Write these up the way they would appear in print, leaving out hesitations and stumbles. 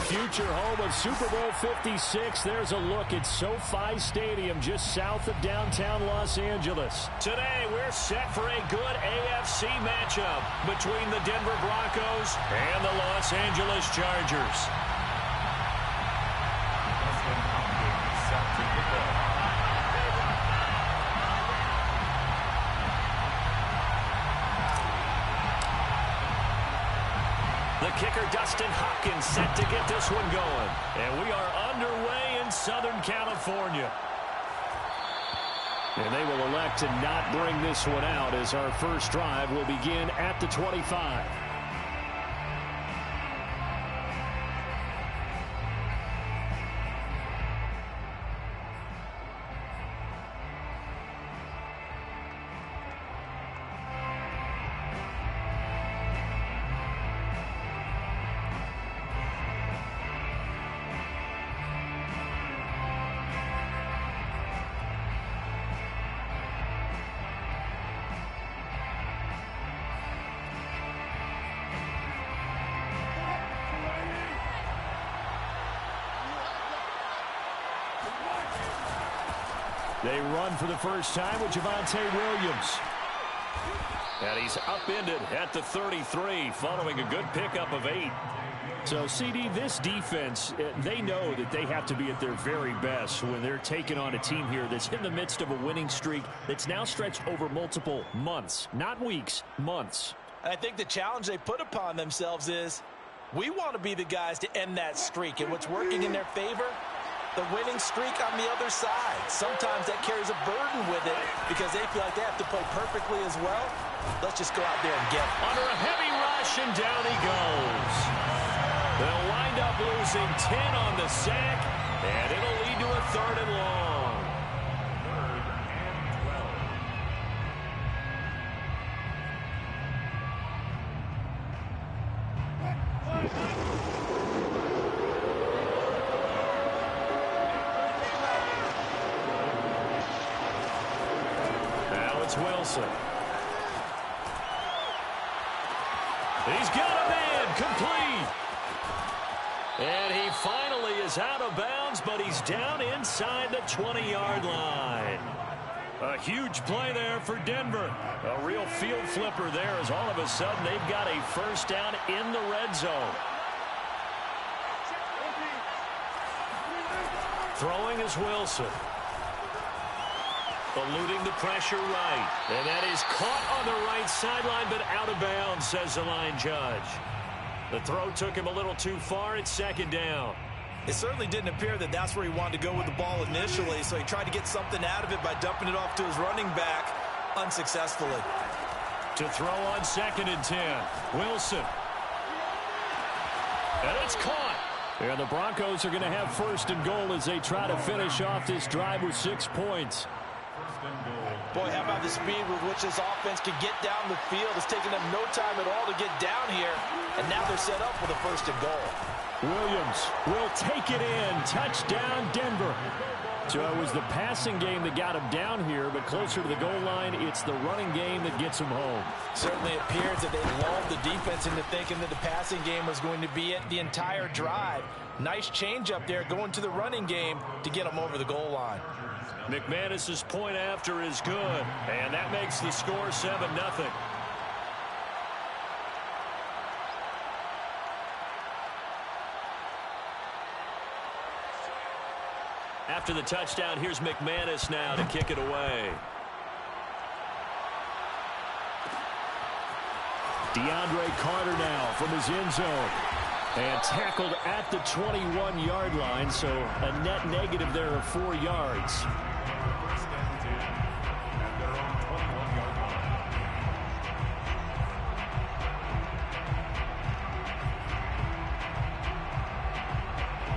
future home of Super Bowl 56. There's a look at SoFi Stadium just south of downtown Los Angeles. Today, we're set for a good AFC matchup between the Denver Broncos and the Los Angeles Chargers. The kicker, Dustin Hopkins, set to get this one going. And we are underway in Southern California. And they will elect to not bring this one out as our first drive will begin at the 25. They run for the first time with Javonte Williams. And he's upended at the 33 following a good pickup of 8. So, CD, this defense, they know that they have to be at their very best when they're taking on a team here that's in the midst of a winning streak that's now stretched over multiple months, not weeks, months. And I think the challenge they put upon themselves is we want to be the guys to end that streak. And what's working in their favor? The winning streak on the other side. Sometimes that carries a burden with it because they feel like they have to play perfectly as well. Let's just go out there and get it. Under a heavy rush, and down he goes. They'll wind up losing 10 on the sack, and it'll lead to a 3rd and long. 3rd and 12. Wilson. He's got a man complete. And he finally is out of bounds, but he's down inside the 20-yard line. A huge play there for Denver. A real field flipper there as all of a sudden they've got a first down in the red zone. Throwing is Wilson. Eluding the pressure right. And that is caught on the right sideline, but out of bounds, says the line judge. The throw took him a little too far. It's 2nd down. It certainly didn't appear that that's where he wanted to go with the ball initially, so he tried to get something out of it by dumping it off to his running back unsuccessfully. To throw on 2nd and 10. Wilson. And it's caught. And the Broncos are going to have 1st and goal as they try to finish off this drive with 6 points. Boy, how about the speed with which this offense can get down the field? It's taken them no time at all to get down here, and now they're set up for the 1st and goal. Williams will take it in. Touchdown, Denver. So it was the passing game that got him down here, but closer to the goal line, it's the running game that gets him home. Certainly appears that they lulled the defense into thinking that the passing game was going to be it the entire drive. Nice change up there going to the running game to get them over the goal line. McManus's point after is good, and that makes the score 7-0. After the touchdown, here's McManus now to kick it away. DeAndre Carter now from his end zone. And tackled at the 21-yard line, so a net negative there of 4 yards.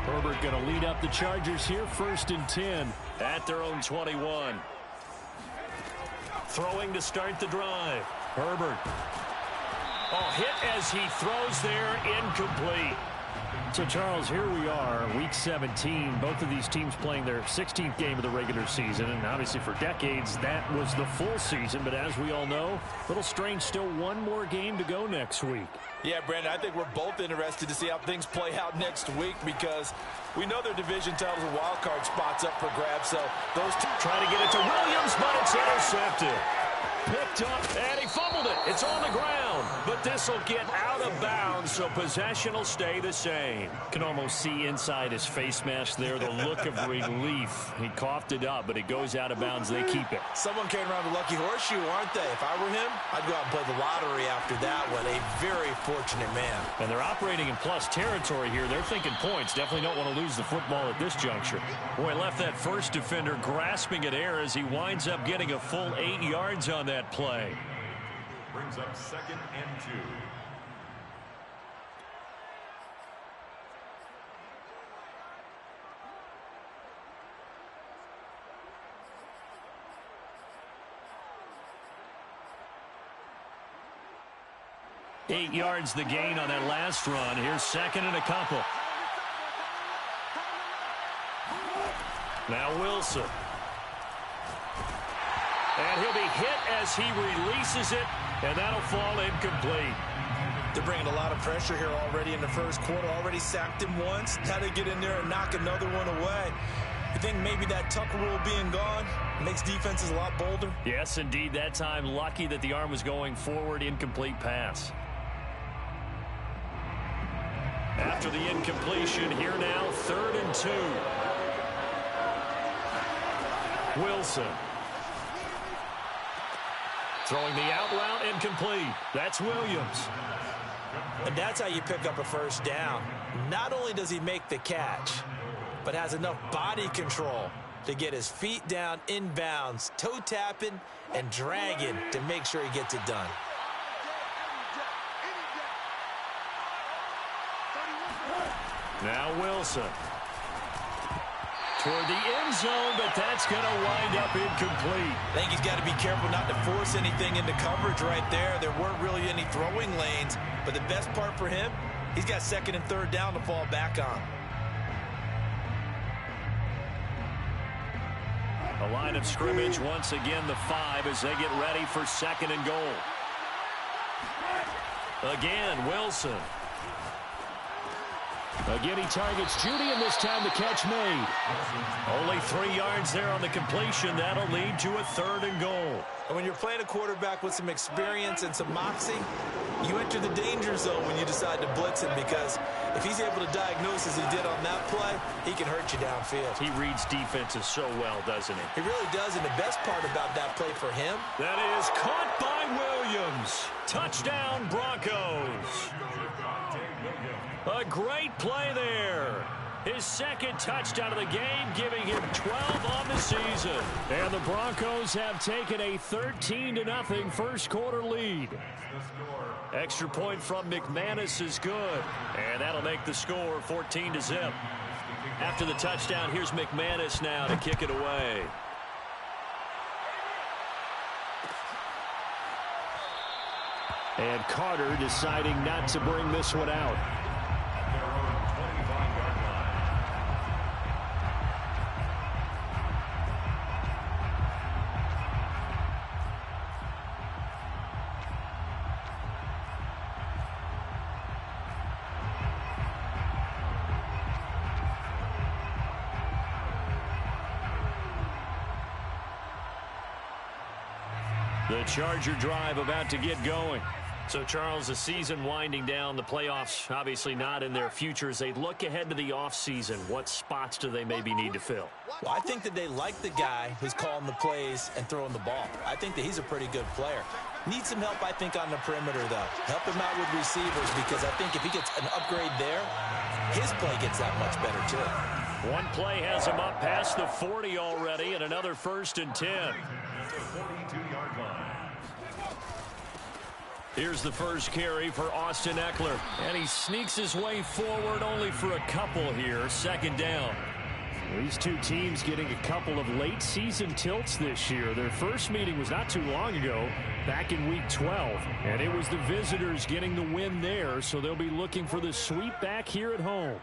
Herbert going to lead up the Chargers here, 1st and 10 at their own 21. Throwing to start the drive. Herbert. Oh, hit as he throws there, incomplete. So, Charles, here we are, Week 17. Both of these teams playing their 16th game of the regular season. And obviously for decades, that was the full season. But as we all know, a little strange, still one more game to go next week. Yeah, Brandon, I think we're both interested to see how things play out next week because we know their division titles and wild card spots up for grabs. So those two trying to get it to Williams, but it's intercepted. Picked up, and he fumbled it. It's on the ground, but this will get out of bounds, so possession will stay the same. Can almost see inside his face mask there the look of relief. He coughed it up, but it goes out of bounds. They keep it. Someone came around the lucky horseshoe, aren't they? If I were him, I'd go out and play the lottery after that one. A very fortunate man. And they're operating in plus territory here. They're thinking points. Definitely don't want to lose the football at this juncture. Boy, left that first defender grasping at air as he winds up getting a full 8 yards on that play. Brings up 2nd and 2. Eight yards the gain on that last run. Here's 2nd and a couple. Now Wilson. And he'll be hit as he releases it, and that'll fall incomplete. They're bringing a lot of pressure here already in the first quarter. Already sacked him once. Now they get in there and knock another one away. You think maybe that Tucker rule being gone makes defenses a lot bolder? Yes, indeed. That time, lucky that the arm was going forward. Incomplete pass. After the incompletion, here now, 3rd and 2. Wilson. Throwing the out route, incomplete. That's Williams. And that's how you pick up a first down. Not only does he make the catch, but has enough body control to get his feet down inbounds, toe tapping and dragging to make sure he gets it done. Now Wilson. Toward the end zone, but that's going to wind up incomplete. I think he's got to be careful not to force anything into coverage right there. There weren't really any throwing lanes, but the best part for him, he's got 2nd and 3rd down to fall back on. A line of scrimmage, once again the 5 as they get ready for 2nd and goal. Again, Wilson. Again, he targets Judy, and this time the catch made. Only 3 yards there on the completion. That'll lead to a 3rd and goal. And when you're playing a quarterback with some experience and some moxie, you enter the danger zone when you decide to blitz him, because if he's able to diagnose as he did on that play, he can hurt you downfield. He reads defenses so well, doesn't he? He really does, and the best part about that play for him, that is caught by Williams. Touchdown, Broncos. A great play there. His 2nd touchdown of the game, giving him 12 on the season. And the Broncos have taken a 13-0 first quarter lead. Extra point from McManus is good. And that'll make the score 14-0. After the touchdown, here's McManus now to kick it away. And Carter deciding not to bring this one out. The Charger drive about to get going. So, Charles, the season winding down, the playoffs obviously not in their future. As they look ahead to the offseason, what spots do they maybe need to fill? Well, I think that they like the guy who's calling the plays and throwing the ball. I think that he's a pretty good player. Needs some help, I think, on the perimeter, though. Help him out with receivers, because I think if he gets an upgrade there, his play gets that much better, too. One play has him up past the 40 already, and another 1st and 10. 42-yard line. Here's the first carry for Austin Eckler. And he sneaks his way forward only for a couple here. 2nd down. These two teams getting a couple of late season tilts this year. Their first meeting was not too long ago, back in week 12. And it was the visitors getting the win there, so they'll be looking for the sweep back here at home.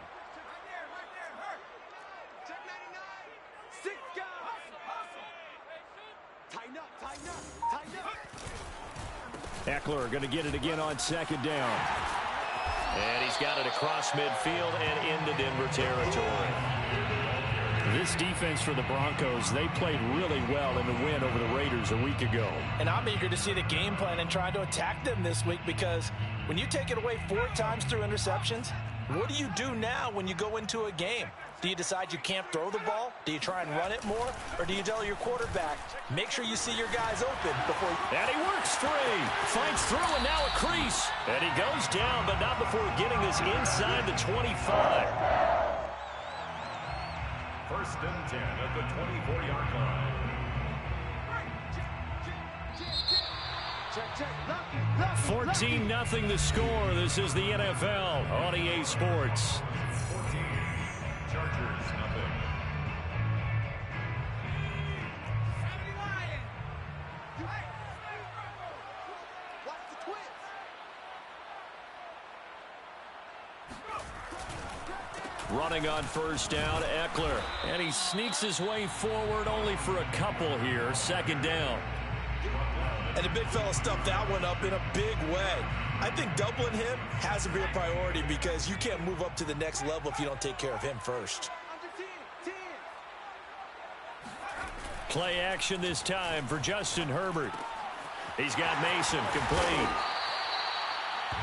Eckler going to get it again on second down. And he's got it across midfield and into Denver territory. This defense for the Broncos, they played really well in the win over the Raiders a week ago. And I'm eager to see the game plan and trying to attack them this week, because when you take it away 4 times through interceptions, what do you do now when you go into a game? Do you decide you can't throw the ball? Do you try and run it more? Or do you tell your quarterback, make sure you see your guys open before you... And he works free. Fights through, and now a crease. And he goes down, but not before getting this inside the 25. First and 10 at the 24-yard line. 14-0 the score. This is the NFL on EA Sports. 14, Chargers nothing. Running on first down, Eckler. And he sneaks his way forward only for a couple here. Second down. And the big fella stuffed that one up in a big way. I think doubling him has to be a priority, because you can't move up to the next level if you don't take care of him first. Play action this time for Justin Herbert. He's got Mason complete.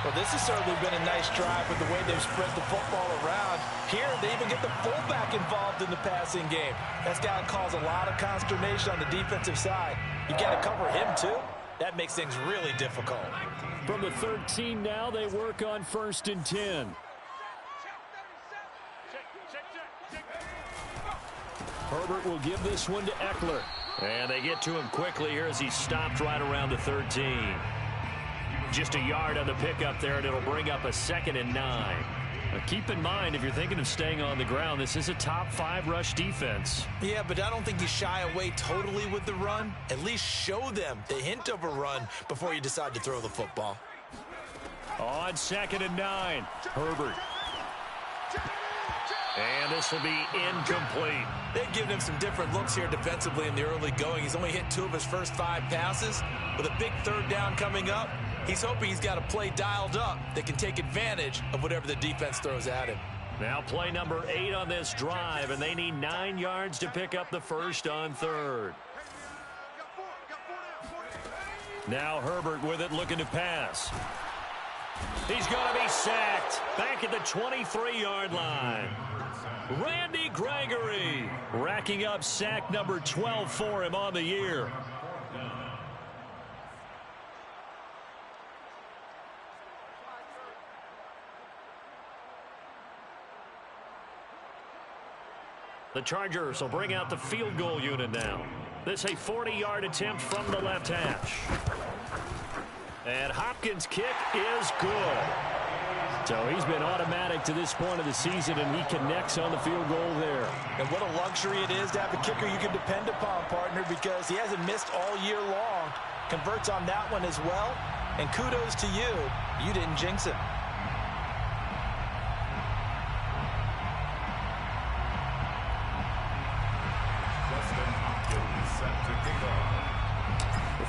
Well, this has certainly been a nice drive with the way they've spread the football around. Here, they even get the fullback involved in the passing game. That's got to cause a lot of consternation on the defensive side. You got to cover him, too. That makes things really difficult. From the 13 now, they work on first and 10. Herbert will give this one to Eckler. And they get to him quickly here as he stopped right around the 13. Just a yard on the pickup there, and it'll bring up a 2nd and 9. Now keep in mind, if you're thinking of staying on the ground, this is a top 5 rush defense. Yeah, but I don't think you shy away totally with the run. At least show them the hint of a run before you decide to throw the football. On 2nd and 9, Herbert. And this will be incomplete. They've given him some different looks here defensively in the early going. He's only hit 2 of his first 5 passes. With a big 3rd down coming up, he's hoping he's got a play dialed up that can take advantage of whatever the defense throws at him. Now play number 8 on this drive, and they need 9 yards to pick up the first on 3rd. Now Herbert with it, looking to pass. He's going to be sacked back at the 23-yard line. Randy Gregory racking up sack number 12 for him on the year. The Chargers will bring out the field goal unit now. This a 40-yard attempt from the left hash. And Hopkins' kick is good. So he's been automatic to this point of the season, and he connects on the field goal there. And what a luxury it is to have a kicker you can depend upon, partner, because he hasn't missed all year long. Converts on that one as well. And kudos to you. You didn't jinx him.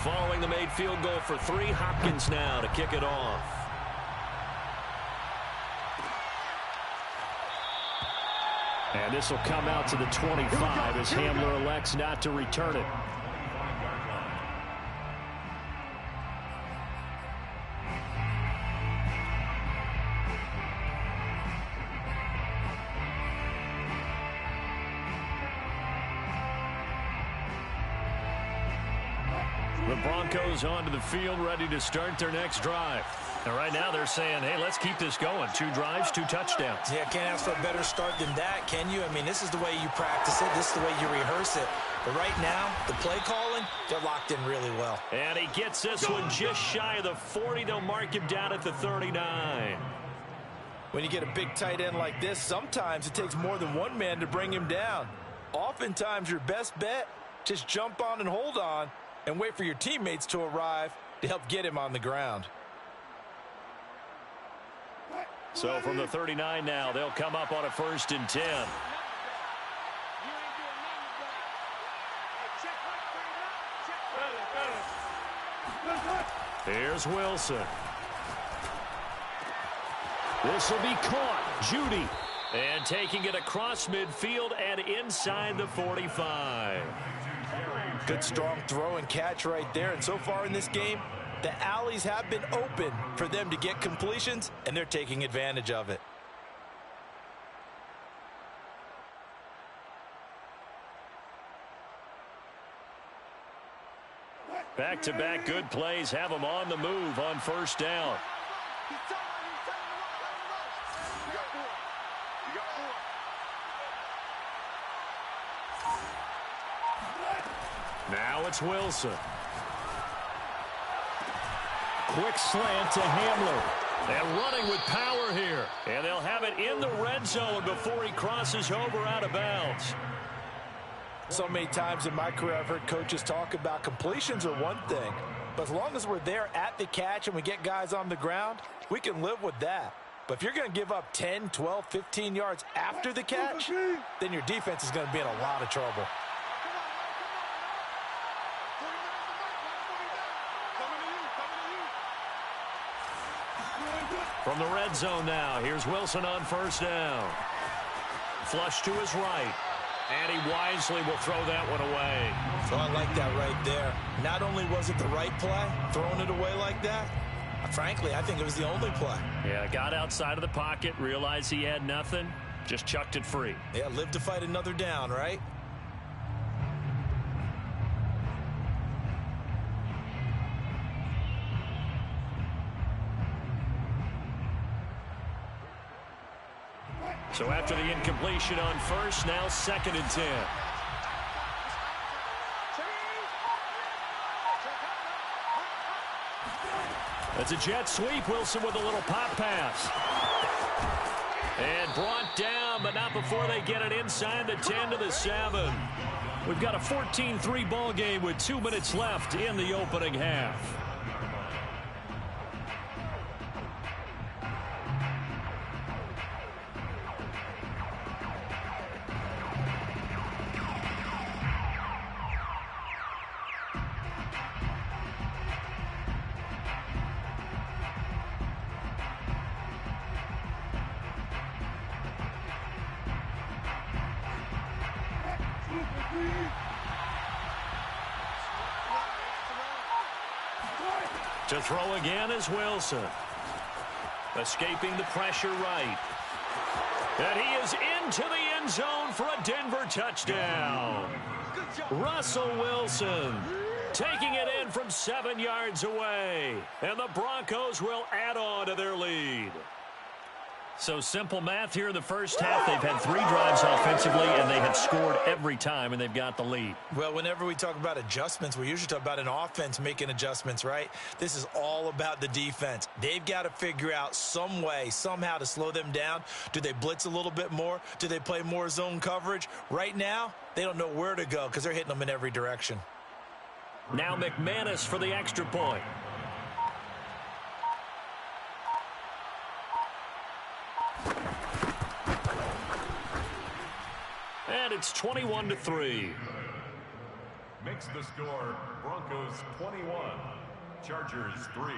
Following the made field goal for 3, Hopkins now to kick it off. And this will come out to the 25 as Hamler elects not to return it. The Broncos onto the field, ready to start their next drive. And right now they're saying, hey, let's keep this going. 2 drives, 2 touchdowns. Yeah, can't ask for a better start than that, can you? I mean, this is the way you practice it. This is the way you rehearse it. But right now, the play calling, they're locked in really well. And he gets this one just shy of the 40. They'll mark him down at the 39. When you get a big tight end like this, sometimes it takes more than one man to bring him down. Oftentimes, your best bet, just jump on and hold on and wait for your teammates to arrive to help get him on the ground. So from the 39 now, they'll come up on a 1st and 10. Here's Wilson. This will be caught. Judy. And taking it across midfield and inside the 45. Good strong throw and catch right there. And so far in this game, the alleys have been open for them to get completions, and they're taking advantage of it. Back-to-back good plays have them on the move on 1st down. Now it's Wilson. Quick slant to Hamler. And running with power here. And they'll have it in the red zone before he crosses over out of bounds. So many times in my career I've heard coaches talk about completions are one thing, but as long as we're there at the catch and we get guys on the ground, we can live with that. But if you're going to give up 10, 12, 15 yards after the catch, then your defense is going to be in a lot of trouble. From the red zone now, here's Wilson on 1st down. Flush to his right. And he wisely will throw that one away. So I like that right there. Not only was it the right play, throwing it away like that, frankly, I think it was the only play. Yeah, got outside of the pocket, realized he had nothing, just chucked it free. Yeah, live to fight another down, right? So after the incompletion on 1st, now 2nd and 10. That's a jet sweep. Wilson with a little pop pass. And brought down, but not before they get it inside the 10 to the 7. We've got a 14-3 ball game with 2 minutes left in the opening half. To throw again is Wilson. Escaping the pressure right. And he is into the end zone for a Denver touchdown. Russell Wilson taking it in from 7 yards away. And the Broncos will add on to their lead. So simple math here in the 1st half. They've had 3 drives offensively, and they have scored every time, and they've got the lead. Well, whenever we talk about adjustments, we usually talk about an offense making adjustments, right? This is all about the defense. They've got to figure out some way, somehow to slow them down. Do they blitz a little bit more? Do they play more zone coverage? Right now, they don't know where to go because they're hitting them in every direction. Now McManus for the extra point. And it's 21-3. Makes the score Broncos 21, Chargers 3.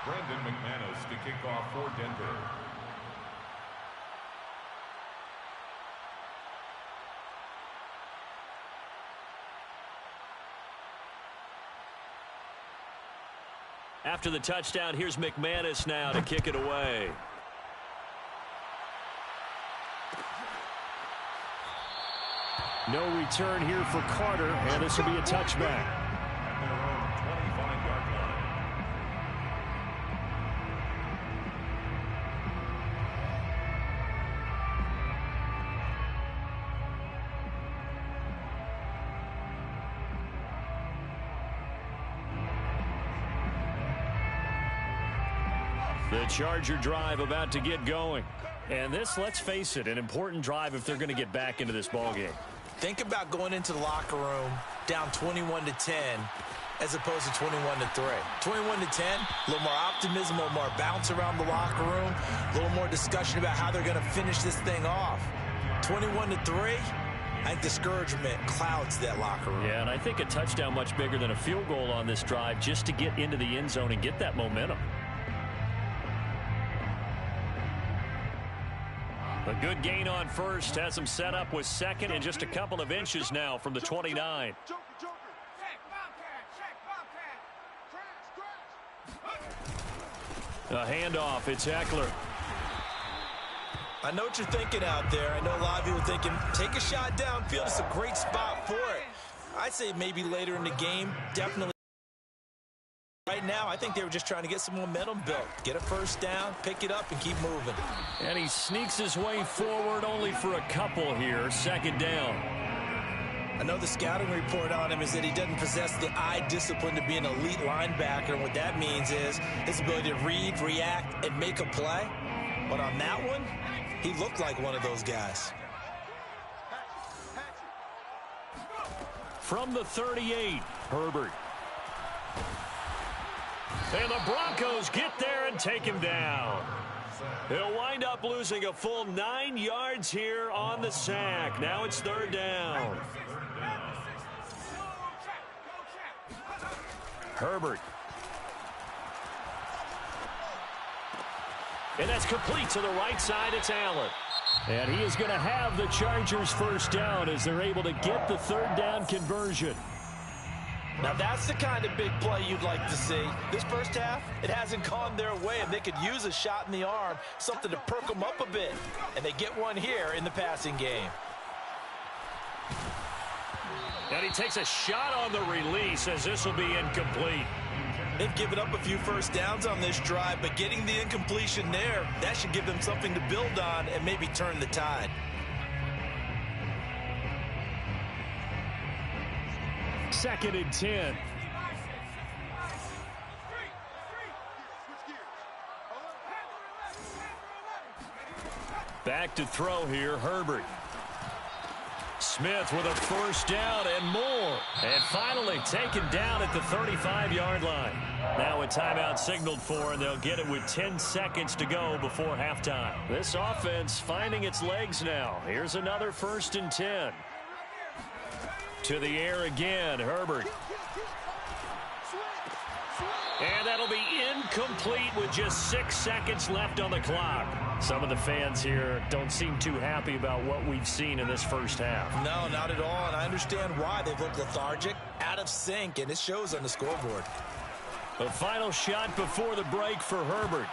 Brandon McManus to kick off for Denver. After the touchdown, here's McManus now to kick it away. No return here for Carter, and this will be a touchback. At their own 25-yard line. The Charger drive about to get going. And this, let's face it, an important drive if they're going to get back into this ballgame. Think about going into the locker room down 21-10 as opposed to 21-3. 21-10, a little more optimism, a little more bounce around the locker room, a little more discussion about how they're going to finish this thing off. 21-3, I think discouragement clouds that locker room. Yeah, and I think a touchdown much bigger than a field goal on this drive just to get into the end zone and get that momentum. A good gain on first has him set up with second and just a couple of inches now from the 29. A handoff, it's Eckler. I know what you're thinking out there. I know a lot of you are thinking, take a shot downfield. It's a great spot for it. I'd say maybe later in the game, definitely. Right now, I think they were just trying to get some momentum built. Get a first down, pick it up, and keep moving. And he sneaks his way forward only for a couple here. Second down. I know the scouting report on him is that he doesn't possess the eye discipline to be an elite linebacker. And what that means is his ability to read, react, and make a play. But on that one, he looked like one of those guys. From the 38, Herbert. And the Broncos get there and take him down. He'll wind up losing a full 9 yards here on the sack. Now it's third down. Herbert. And that's complete to the right side. It's Allen. And he is going to have the Chargers first down as they're able to get the third down conversion. Now that's the kind of big play you'd like to see. This first half, it hasn't gone their way, and they could use a shot in the arm, something to perk them up a bit. And they get one here in the passing game. And he takes a shot on the release as this will be incomplete. They've given up a few first downs on this drive, but getting the incompletion there, that should give them something to build on and maybe turn the tide. Second and 10. Back to throw here, Herbert. Smith with a first down and more. And finally taken down at the 35-yard line. Now a timeout signaled for, and they'll get it with 10 seconds to go before halftime. This offense finding its legs now. Here's another first and 10. To the air again, Herbert. And that'll be incomplete with just 6 seconds left on the clock. Some of the fans here don't seem too happy about what we've seen in this first half. No, not at all, and I understand why. They've looked lethargic, out of sync, and it shows on the scoreboard. The final shot before the break for Herbert.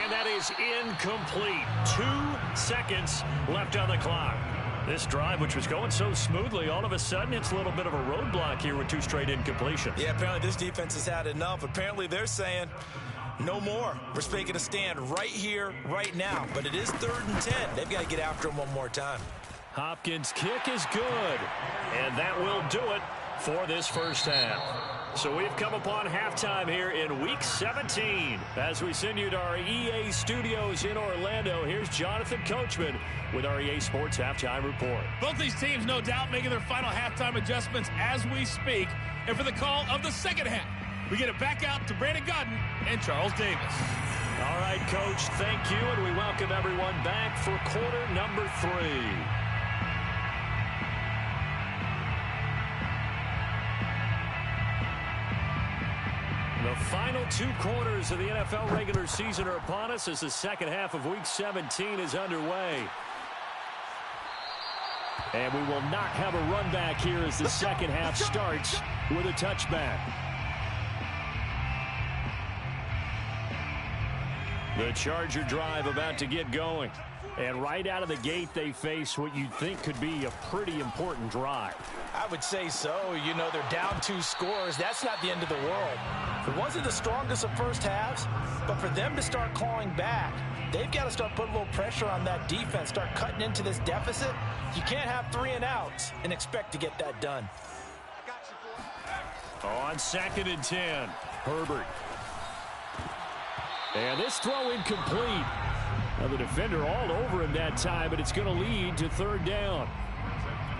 And that is incomplete. 2 seconds left on the clock. This drive, which was going so smoothly, all of a sudden it's a little bit of a roadblock here with 2 straight incompletions. Yeah, apparently this defense has had enough. Apparently they're saying, no more. We're making a stand right here, right now. But it is 3rd and 10. They've got to get after him one more time. Hopkins' kick is good. And that will do it for this first half. So we've come upon halftime here in Week 17. As we send you to our EA studios in Orlando, here's Jonathan Coachman with our EA Sports Halftime Report. Both these teams, no doubt, making their final halftime adjustments as we speak. And for the call of the second half, we get it back out to Brandon Godden and Charles Davis. All right, Coach, thank you, and we welcome everyone back for quarter number 3. The final 2 quarters of the NFL regular season are upon us as the second half of Week 17 is underway. And we will not have a run back here as the second half starts with a touchback. The Charger drive about to get going. And right out of the gate, they face what you'd think could be a pretty important drive. I would say so. You know, they're down 2 scores. That's not the end of the world. It wasn't the strongest of first halves, but for them to start clawing back, they've got to start putting a little pressure on that defense, start cutting into this deficit. You can't have 3 and outs and expect to get that done. On 2nd and 10, Herbert. And this throw incomplete. Now the defender all over him that time, but it's going to lead to third down.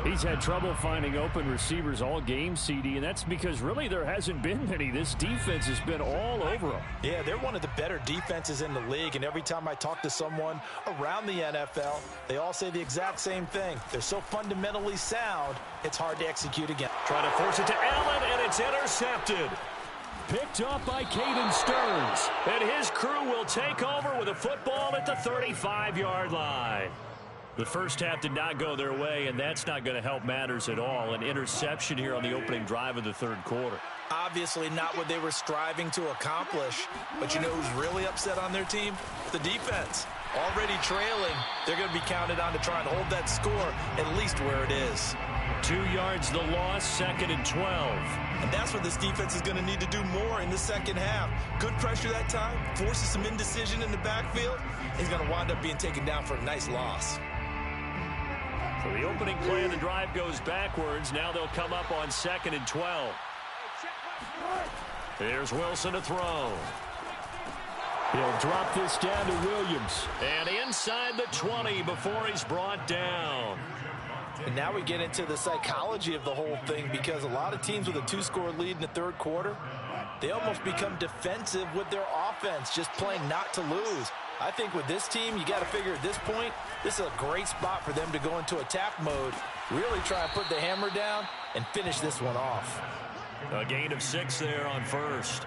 He's had trouble finding open receivers all game, CD, and that's because really there hasn't been many. This defense has been all over them. Yeah, they're one of the better defenses in the league, and every time I talk to someone around the NFL, they all say the exact same thing. They're so fundamentally sound, it's hard to execute again. Trying to force it to Allen, and it's intercepted. Picked off by Caden Stearns, and his crew will take over with a football at the 35-yard line. The first half did not go their way, and that's not going to help matters at all. An interception here on the opening drive of the third quarter. Obviously not what they were striving to accomplish, but you know who's really upset on their team? The defense. Already trailing, they're going to be counted on to try and hold that score at least where it is. 2 yards the loss, 2nd and 12. And that's what this defense is going to need to do more in the second half. Good pressure that time, forces some indecision in the backfield. He's going to wind up being taken down for a nice loss. So the opening play of the drive goes backwards. Now they'll come up on 2nd and 12. Here's Wilson to throw. He'll drop this down to Williams. And inside the 20 before he's brought down. And now we get into the psychology of the whole thing, because a lot of teams with a 2-score lead in the third quarter, they almost become defensive with their offense, just playing not to lose. I think with this team, you got to figure at this point, this is a great spot for them to go into attack mode, really try and put the hammer down and finish this one off. A gain of 6 there on first.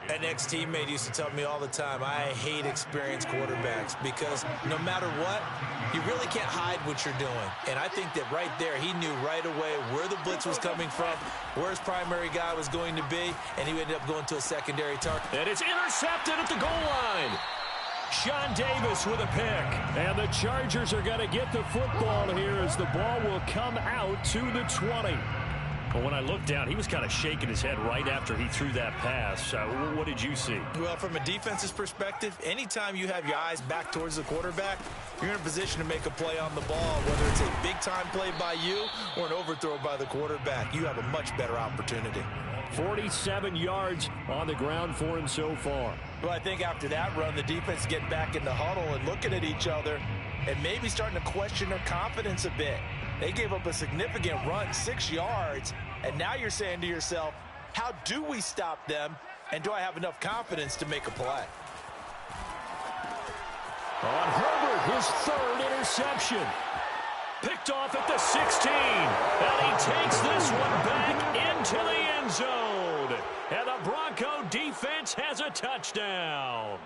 An ex-teammate used to tell me all the time, I hate experienced quarterbacks, because no matter what, you really can't hide what you're doing. And I think that right there, he knew right away where the blitz was coming from, where his primary guy was going to be, and he ended up going to a secondary target. And it's intercepted at the goal line. Sean Davis with a pick. And the Chargers are going to get the football here as the ball will come out to the 20. But when I looked down, he was kind of shaking his head right after he threw that pass. What did you see? Well, from a defense's perspective, anytime you have your eyes back towards the quarterback, you're in a position to make a play on the ball, whether it's a big-time play by you or an overthrow by the quarterback. You have a much better opportunity. 47 yards on the ground for him so far. Well, I think after that run, the defense getting back in the huddle and looking at each other and maybe starting to question their confidence a bit. They gave up a significant run, 6 yards, and now you're saying to yourself, how do we stop them, and do I have enough confidence to make a play? On Herbert, his third interception. Picked off at the 16, and he takes this one back into the end zone. And the Bronco defense has a touchdown.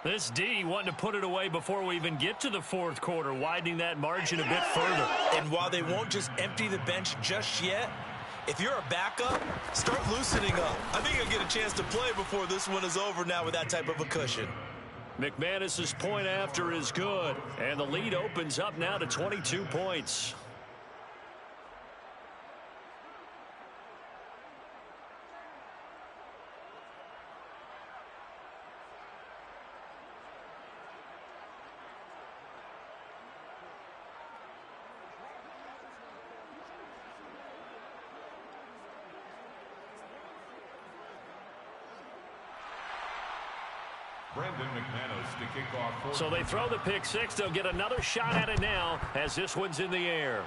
This D wanting to put it away before we even get to the fourth quarter, widening that margin a bit further. And while they won't just empty the bench just yet, if you're a backup, start loosening up. I think you'll get a chance to play before this one is over now with that type of a cushion. McManus's point after is good, and the lead opens up now to 22 points. So they throw the pick six. They'll get another shot at it now as this one's in the air.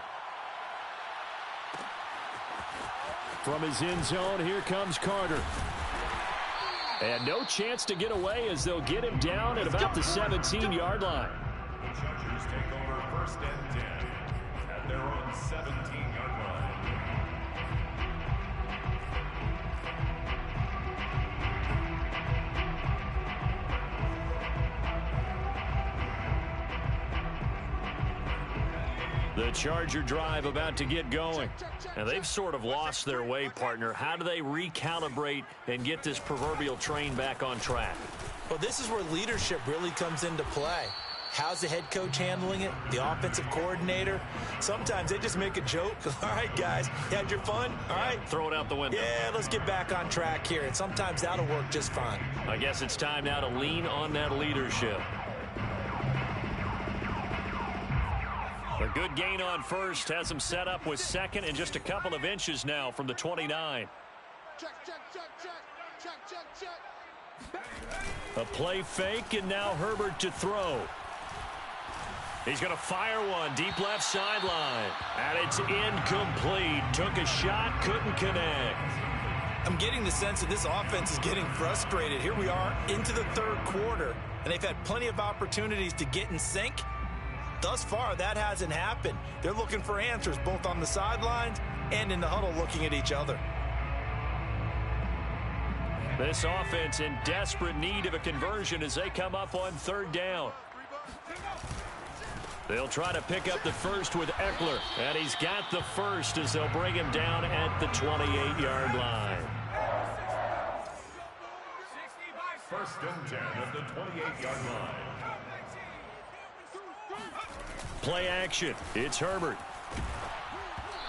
From his end zone, here comes Carter. And no chance to get away as they'll get him down at about the 17-yard line. The Chargers take over 1st and 10 at their own 17-yard line. The Charger drive about to get going. And they've sort of lost their way, partner. How do they recalibrate and get this proverbial train back on track? Well, this is where leadership really comes into play. How's the head coach handling it? The offensive coordinator? Sometimes they just make a joke. All right, guys, you had your fun? All right. Throw it out the window. Yeah, let's get back on track here. And sometimes that'll work just fine. I guess it's time now to lean on that leadership. A good gain on first has him set up with second and just a couple of inches now from the 29. Check, check, check, check, check, check, check. A play fake, and now Herbert to throw. He's going to fire one deep left sideline. And it's incomplete. Took a shot, couldn't connect. I'm getting the sense that this offense is getting frustrated. Here we are into the third quarter, and they've had plenty of opportunities to get in sync. Thus far, that hasn't happened. They're looking for answers both on the sidelines and in the huddle looking at each other. This offense in desperate need of a conversion as they come up on third down. They'll try to pick up the first with Eckler, and he's got the first as they'll bring him down at the 28-yard line. First and 10 at the 28-yard line. Play action. It's Herbert.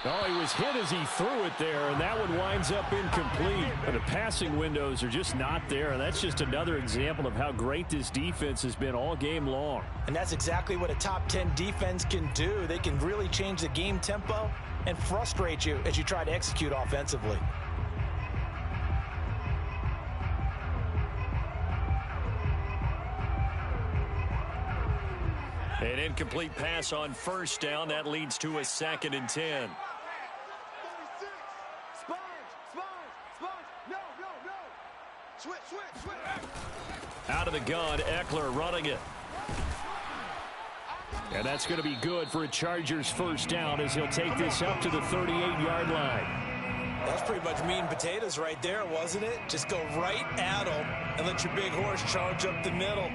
Oh, he was hit as he threw it there, and that one winds up incomplete. And the passing windows are just not there, and that's just another example of how great this defense has been all game long. And that's exactly what a top 10 defense can do. They can really change the game tempo and frustrate you as you try to execute offensively. An incomplete pass on first down. That leads to a 2nd and 10. Out of the gun, Eckler running it. And that's going to be good for a Chargers first down as he'll take this up to the 38-yard line. That's pretty much meat and potatoes right there, wasn't it? Just go right at them and let your big horse charge up the middle.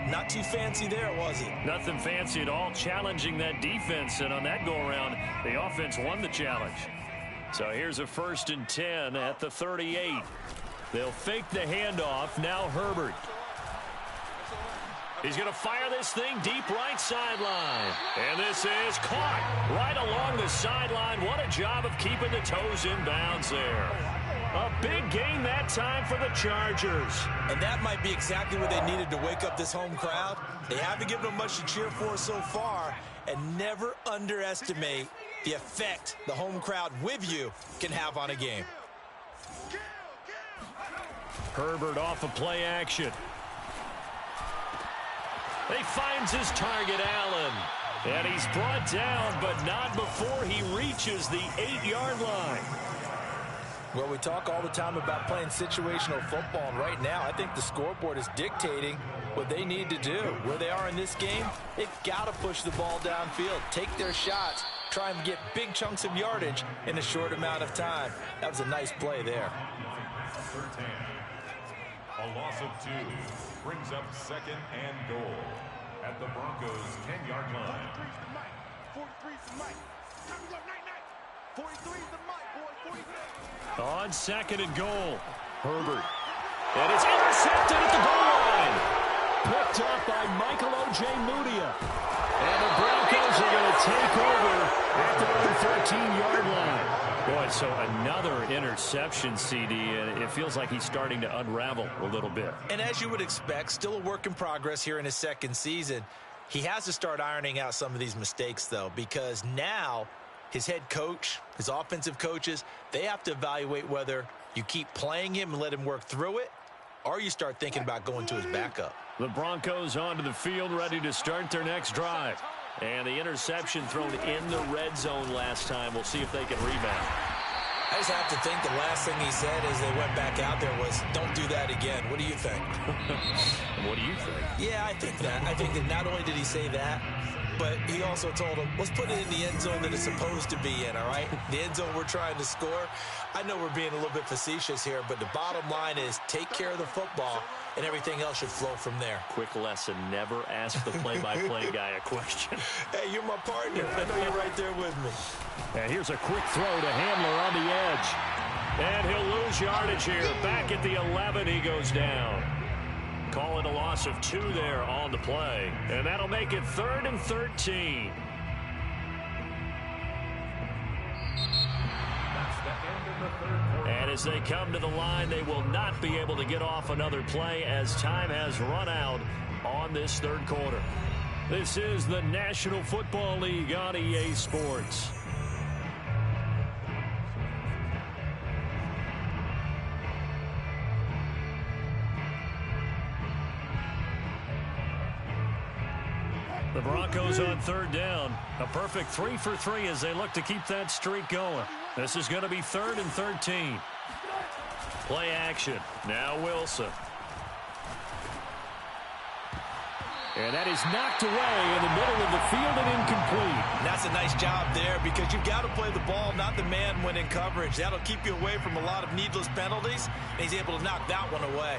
Not too fancy there, was it? Nothing fancy at all, challenging that defense. And on that go-around, the offense won the challenge. So here's a 1st and 10 at the 38. They'll fake the handoff. Now Herbert. He's going to fire this thing deep right sideline. And this is caught right along the sideline. What a job of keeping the toes in bounds there. A big gain that time for the Chargers. And that might be exactly what they needed to wake up this home crowd. They haven't given them much to cheer for so far. And never underestimate the effect the home crowd with you can have on a game. Herbert off of play action. He finds his target, Allen. And he's brought down, but not before he reaches the 8-yard line. Well, we talk all the time about playing situational football, and right now I think the scoreboard is dictating what they need to do. Where they are in this game, they've got to push the ball downfield, take their shots, try and get big chunks of yardage in a short amount of time. That was a nice play there. A loss of 2 brings up 2nd and goal at the Broncos' 10-yard line. 43's the mic. 43's the mic, boy. 43. On 2nd and goal, Herbert. And it's intercepted at the goal line. Picked up by Michael O.J. Mudia. And the Broncos are going to take over at the 13-yard line. Boy, so another interception, CD, and it feels like he's starting to unravel a little bit. And as you would expect, still a work in progress here in his second season. He has to start ironing out some of these mistakes, though, because now his head coach, his offensive coaches, they have to evaluate whether you keep playing him and let him work through it, or you start thinking about going to his backup. The Broncos onto the field, ready to start their next drive. And the interception thrown in the red zone last time. We'll see if they can rebound. I just have to think the last thing he said as they went back out there was, don't do that again. What do you think? What do you think? Yeah, I think that. I think that not only did he say that, but he also told him, let's put it in the end zone that it's supposed to be in, all right? The end zone we're trying to score. I know we're being a little bit facetious here, but the bottom line is take care of the football, and everything else should flow from there. Quick lesson, never ask the play-by-play guy a question. Hey, you're my partner. I know you're right there with me. And here's a quick throw to Handler on the edge. And he'll lose yardage here. Back at the 11, he goes down. Call it a loss of 2 there on the play. And that'll make it 3rd and 13. And as they come to the line, they will not be able to get off another play as time has run out on this third quarter. This is the National Football League on EA Sports. Broncos on third down. A perfect 3 for 3 as they look to keep that streak going. This is going to be 3rd and 13. Play action. Now Wilson. And that is knocked away in the middle of the field and incomplete. And that's a nice job there because you've got to play the ball, not the man when in coverage. That'll keep you away from a lot of needless penalties, and he's able to knock that one away.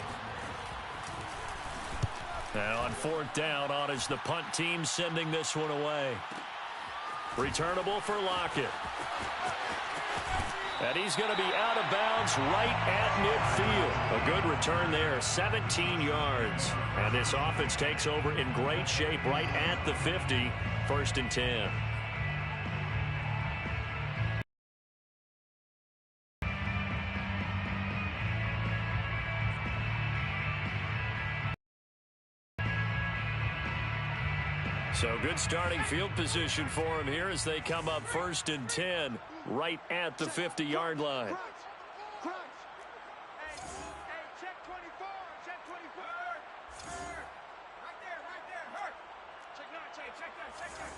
Now on 4th down, on is the punt team sending this one away. Returnable for Lockett. And he's going to be out of bounds right at midfield. A good return there, 17 yards. And this offense takes over in great shape right at the 50, 1st and 10. So good starting field position for him here as they come up 1st and 10 right at the 50-yard line. Crunch. Hey, check 24. Check 24. Right there. Hurt. Check that.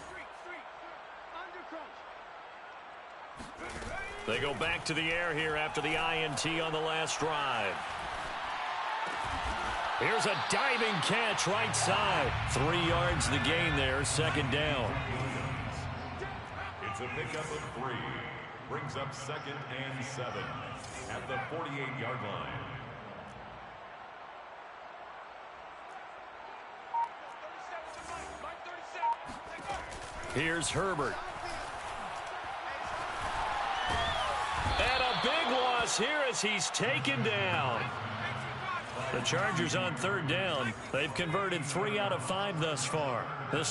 Street. Under crunch. They go back to the air here after the INT on the last drive. Here's a diving catch right side. 3 yards the gain there, 2nd down. It's a pickup of 3. Brings up 2nd and 7 at the 48-yard line. Here's Herbert. And a big loss here as he's taken down. The Chargers on 3rd down. They've converted 3 out of 5 thus far. This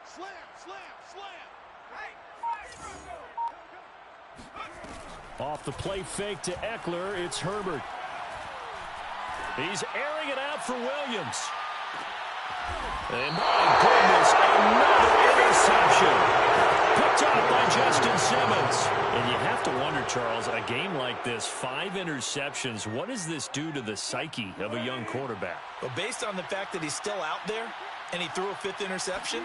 Slam. off the play fake to Eckler, it's Herbert. He's airing it out for Williams. And my goodness, another interception. Picked up by Justin Simmons. And you have to wonder, Charles, a game like this, 5 interceptions, what does this do to the psyche of a young quarterback? But based on the fact that he's still out there and he threw a 5th interception,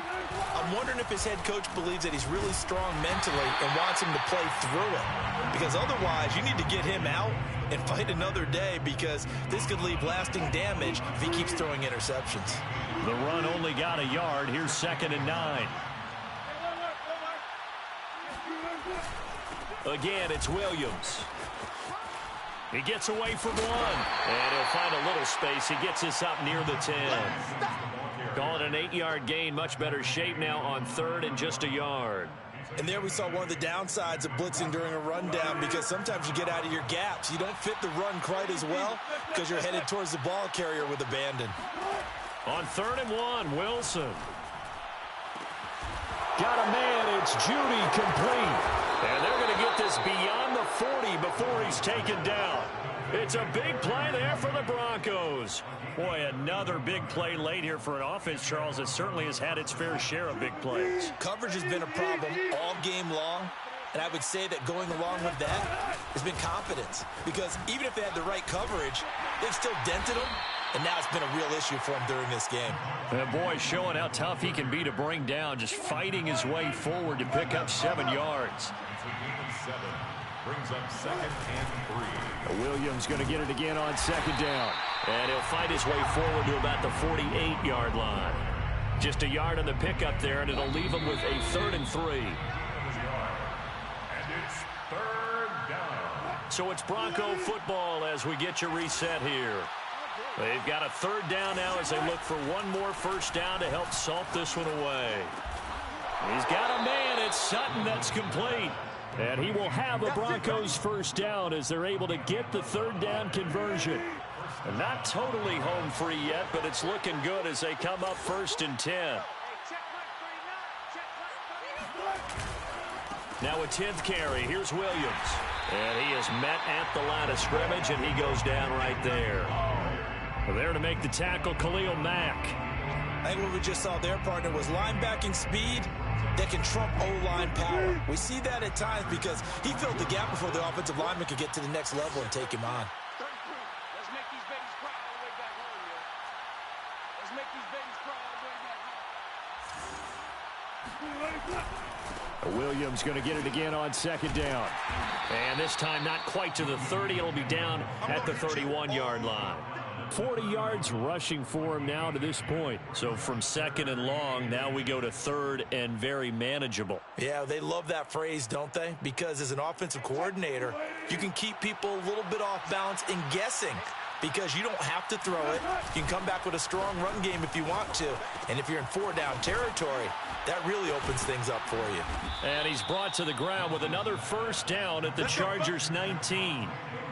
I'm wondering if his head coach believes that he's really strong mentally and wants him to play through it. Because otherwise, you need to get him out and fight another day because this could leave lasting damage if he keeps throwing interceptions. The run only got a yard. Here's 2nd and 9. Again, it's Williams. He gets away from 1. And he'll find a little space. He gets us up near the 10. Call it an 8-yard gain. Much better shape now on 3rd and just a yard. And there we saw one of the downsides of blitzing during a rundown because sometimes you get out of your gaps. You don't fit the run quite as well because you're headed towards the ball carrier with abandon. On 3rd and 1, Wilson. Got a man, it's Judy complete. And they're going to get this beyond the 40 before he's taken down. It's a big play there for the Broncos. Boy, another big play late here for an offense, Charles, that certainly has had its fair share of big plays. Coverage has been a problem all game long, and I would say that going along with that has been confidence. Because even if they had the right coverage, they've still dented them, and now it's been a real issue for him during this game. And boy, showing how tough he can be to bring down, just fighting his way forward to pick up 7 yards. Brings up 2nd and 3. Williams going to get it again on 2nd down. And he'll fight his way forward to about the 48-yard line. Just a yard on the pickup there, and it'll leave him with a 3rd and 3. And it's 3rd down. So it's Bronco football as we get you reset here. They've got a 3rd down now as they look for one more 1st down to help salt this one away. He's got a man. It's Sutton that's complete. And he will have a Broncos 1st down as they're able to get the 3rd down conversion. And not totally home free yet, but it's looking good as they come up 1st and 10. Now a 10th carry. Here's Williams. And he is met at the line of scrimmage, and he goes down right there. There to make the tackle, Khalil Mack. I think what we just saw their partner was linebacking speed that can trump O-line power. We see that at times because he filled the gap before the offensive lineman could get to the next level and take him on. Let's make these babies cry all the way back home, Let's make these babies cry all the way back. Williams going to get it again on second down. And this time not quite to the 30. It'll be down at the 31-yard line. 40 yards rushing for him now to this point. So from second and long, now we go to third and very manageable. Yeah, they love that phrase, don't they? Because as an offensive coordinator, you can keep people a little bit off balance and guessing because you don't have to throw it. You can come back with a strong run game if you want to. And if you're in four-down territory, that really opens things up for you. And he's brought to the ground with another first down at the Chargers 19.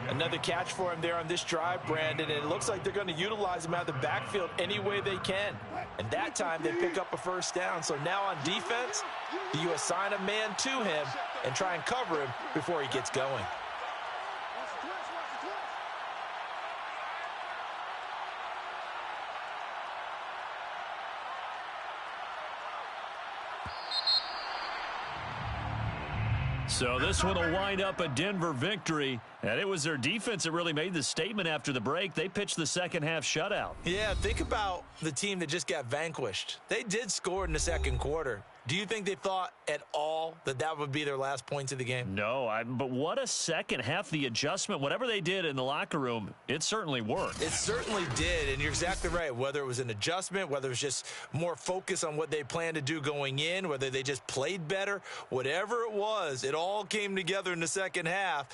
Another catch for him there on this drive, Brandon, and it looks like they're going to utilize him out of the backfield any way they can. And that time they pick up a first down. So now on defense, you assign a man to him and try and cover him before he gets going. So this one will wind up a Denver victory, and it was their defense that really made the statement after the break. They pitched the second-half shutout. Yeah, think about the team that just got vanquished. They did score in the second quarter. Do you think they thought at all that that would be their last points of the game? No, but what a second half. The adjustment, whatever they did in the locker room, it certainly worked. It certainly did, and you're exactly right. Whether it was an adjustment, whether it was just more focus on what they planned to do going in, whether they just played better, whatever it was, it all came together in the second half.